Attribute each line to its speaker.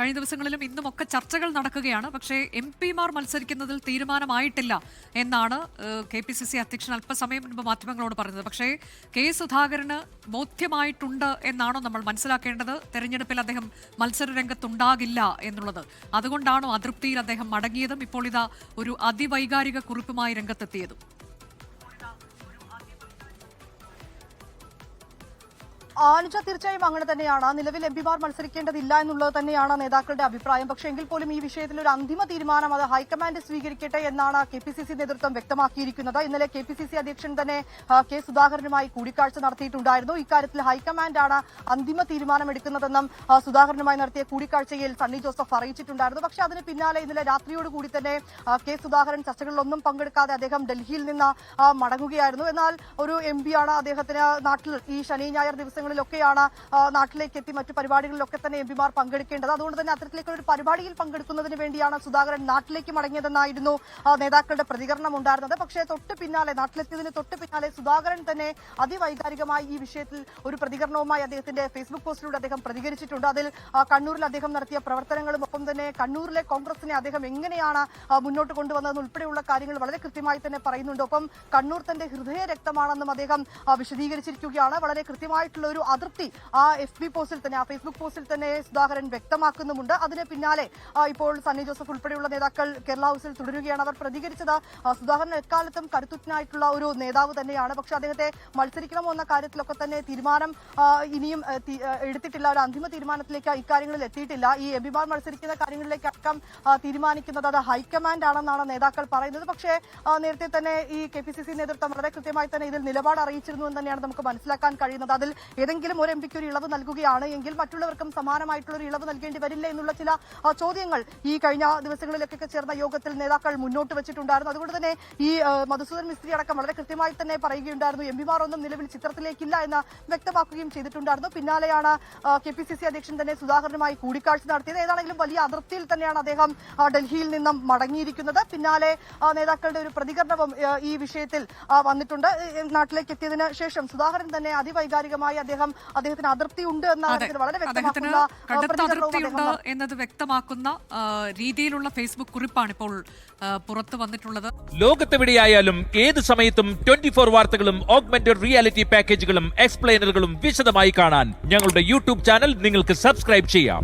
Speaker 1: കഴിഞ്ഞ ദിവസങ്ങളിലും ഇന്നുമൊക്കെ ചർച്ചകൾ നടക്കുകയാണ്. പക്ഷേ MP-മാർ മത്സരിക്കുന്നതിൽ തീരുമാനമായിട്ടില്ല എന്നാണ് KPCC അധ്യക്ഷൻ അല്പസമയം മുൻപ് മാധ്യമങ്ങളോട് പറഞ്ഞത്. പക്ഷേ കെ സുധാകരന് ബോധ്യമായിട്ടുണ്ട് എന്നാണോ നമ്മൾ മനസ്സിലാക്കേണ്ടത്? തെരഞ്ഞെടുപ്പിൽ അദ്ദേഹം മത്സര രംഗത്തുണ്ടാകില്ല എന്നുള്ളത്. അതുകൊണ്ടാണോ അതൃപ്തിയിൽ അദ്ദേഹം മടങ്ങിയതും ഇപ്പോൾ ഇതാ ഒരു അതിവൈകാരിക കുറിപ്പുമായി രംഗത്തെത്തിയതും?
Speaker 2: അനുജ, തീർച്ചയായും അങ്ങനെ തന്നെയാണ്. നിലവിൽ MP-മാർ മത്സരിക്കേണ്ടതില്ല എന്നുള്ളത് തന്നെയാണ് നേതാക്കളുടെ അഭിപ്രായം. പക്ഷേ എങ്കിൽ പോലും ഈ വിഷയത്തിൽ ഒരു അന്തിമ തീരുമാനം അത് ഹൈക്കമാൻഡ് സ്വീകരിക്കട്ടെ എന്നാണ് KPCC നേതൃത്വം വ്യക്തമാക്കിയിരിക്കുന്നത്. ഇന്നലെ KPCC അധ്യക്ഷൻ തന്നെ കെ സുധാകരനുമായി കൂടിക്കാഴ്ച നടത്തിയിട്ടുണ്ടായിരുന്നു. ഇക്കാര്യത്തിൽ ഹൈക്കമാൻഡാണ് അന്തിമ തീരുമാനമെടുക്കുന്നതെന്നും സുധാകരനുമായി നടത്തിയ കൂടിക്കാഴ്ചയിൽ സണ്ണി ജോസഫ് അറിയിച്ചിട്ടുണ്ടായിരുന്നു. പക്ഷേ അതിന് പിന്നാലെ ഇന്നലെ രാത്രിയോടുകൂടി തന്നെ കെ സുധാകരൻ ചർച്ചകളിലൊന്നും പങ്കെടുക്കാതെ അദ്ദേഹം ഡൽഹിയിൽ നിന്ന് മടങ്ങുകയായിരുന്നു. എന്നാൽ ഒരു MP-യാണ് അദ്ദേഹത്തിന് നാട്ടിൽ ഈ ശനി ഞായർ ദിവസങ്ങളിലൊക്കെയാണ് നാട്ടിലേക്ക് എത്തി മറ്റു പരിപാടികളിലൊക്കെ തന്നെ MP-മാർ പങ്കെടുക്കേണ്ടത്. അതുകൊണ്ട് തന്നെ അത്തരത്തിലേക്കുള്ള ഒരു പരിപാടിയിൽ പങ്കെടുക്കുന്നതിന് വേണ്ടിയാണ് സുധാകരൻ നാട്ടിലേക്ക് മടങ്ങിയതെന്നായിരുന്നു നേതാക്കളുടെ പ്രതികരണം ഉണ്ടായിരുന്നത്. പക്ഷേ തൊട്ട് പിന്നാലെ നാട്ടിലെത്തിയതിന് തൊട്ട് പിന്നാലെ സുധാകരൻ തന്നെ അതിവൈകാരികമായി ഈ വിഷയത്തിൽ ഒരു പ്രതികരണവുമായി അദ്ദേഹത്തിന്റെ ഫേസ്ബുക്ക് പോസ്റ്റിലൂടെ അദ്ദേഹം പ്രതികരിച്ചിട്ടുണ്ട്. അതിൽ കണ്ണൂരിൽ അദ്ദേഹം നടത്തിയ പ്രവർത്തനങ്ങളും ഒപ്പം തന്നെ കണ്ണൂരിലെ കോൺഗ്രസിനെ അദ്ദേഹം എങ്ങനെയാണ് മുന്നോട്ട് കൊണ്ടുവന്നതെന്ന് ഉൾപ്പെടെയുള്ള കാര്യങ്ങൾ വളരെ കൃത്യമായി തന്നെ പറയുന്നുണ്ട്. ഒപ്പം കണ്ണൂർ തന്റെ ഹൃദയ രക്തമാണെന്നും അദ്ദേഹം വിശദീകരിച്ചിരിക്കുകയാണ്. വളരെ കൃത്യമായിട്ടുള്ള ഒരു അതിർത്തി ആ FB പോസ്റ്റിൽ തന്നെ, ആ ഫേസ്ബുക്ക് പോസ്റ്റിൽ തന്നെ സുധാകരൻ വ്യക്തമാക്കുന്നുമുണ്ട്. അതിന് പിന്നാലെ ഇപ്പോൾ സണ്ണി ജോസഫ് ഉൾപ്പെടെയുള്ള നേതാക്കൾ കേരള ഹൌസിൽ തുടരുകയാണ്. അവർ പ്രതികരിച്ചത് സുധാകരൻ എക്കാലത്തും കരുത്തുറ്റനായിട്ടുള്ള ഒരു നേതാവ് തന്നെയാണ്. പക്ഷെ അദ്ദേഹത്തെ മത്സരിക്കണമോ എന്ന കാര്യത്തിലൊക്കെ തന്നെ തീരുമാനം ഇനിയും എടുത്തിട്ടില്ല. ഒരു അന്തിമ തീരുമാനത്തിലേക്ക് ഇക്കാര്യങ്ങളിൽ എത്തിയിട്ടില്ല. ഈ MP-മാർ മത്സരിക്കുന്ന കാര്യങ്ങളിലേക്ക് അടക്കം തീരുമാനിക്കുന്നത് അത് ഹൈക്കമാൻഡ് ആണെന്നാണ് നേതാക്കൾ പറയുന്നത്. പക്ഷേ നേരത്തെ തന്നെ ഈ KPCC നേതൃത്വം വളരെ കൃത്യമായി തന്നെ ഇതിൽ നിലപാട് അറിയിച്ചിരുന്നു എന്ന് തന്നെയാണ് നമുക്ക് മനസ്സിലാക്കാൻ കഴിയുന്നത്. അതിൽ ഏതെങ്കിലും ഒരു MP-ക്ക് ഒരു ഇളവ് നൽകുകയാണ് എങ്കിൽ മറ്റുള്ളവർക്കും സമാനമായിട്ടുള്ള ഒരു ഇളവ് നൽകേണ്ടി വരില്ല എന്നുള്ള ചില ചോദ്യങ്ങൾ ഈ കഴിഞ്ഞ ദിവസങ്ങളിലൊക്കെ ചേർന്ന യോഗത്തിൽ നേതാക്കൾ മുന്നോട്ട് വെച്ചിട്ടുണ്ടായിരുന്നു. അതുകൊണ്ട് തന്നെ ഈ മധുസൂദൻ മിസ്ത്രി അടക്കം വളരെ കൃത്യമായി തന്നെ പറയുകയുണ്ടായിരുന്നു MP-മാർ ഒന്നും നിലവിൽ ചിത്രത്തിലേക്കില്ല എന്ന് വ്യക്തമാക്കുകയും ചെയ്തിട്ടുണ്ടായിരുന്നു. പിന്നാലെയാണ് KPCC അധ്യക്ഷൻ തന്നെ സുധാകരനുമായി കൂടിക്കാഴ്ച നടത്തിയത്. ഏതാണെങ്കിലും വലിയ അതിർത്തിയിൽ തന്നെയാണ് അദ്ദേഹം ഡൽഹിയിൽ നിന്നും മടങ്ങിയിരിക്കുന്നത്. പിന്നാലെ നേതാക്കളുടെ ഒരു പ്രതികരണവും ഈ വിഷയത്തിൽ വന്നിട്ടുണ്ട്. നാട്ടിലേക്ക് എത്തിയതിനു ശേഷം സുധാകരൻ തന്നെ അതിവൈകാരികമായി അദ്ദേഹത്തിന് അതിർത്തി ഉണ്ട് എന്ന വളരെ
Speaker 1: വ്യക്തമാക്കുന്ന എന്നത് വ്യക്തമാക്കുന്ന രീതിയിലുള്ള ഫേസ്ബുക്ക് കുറിപ്പാണ് ഇപ്പോൾ പുറത്തു വന്നിട്ടുള്ളത്.
Speaker 3: ലോകത്തെവിടെയായാലും ഏത് സമയത്തും 24 വാർത്തകളും ഓഗ്മെന്റഡ് റിയാലിറ്റി പാക്കേജുകളും എക്സ്പ്ലെയിനറുകളും വിശദമായി കാണാൻ ഞങ്ങളുടെ YouTube ചാനൽ നിങ്ങൾക്ക് സബ്സ്ക്രൈബ് ചെയ്യാം.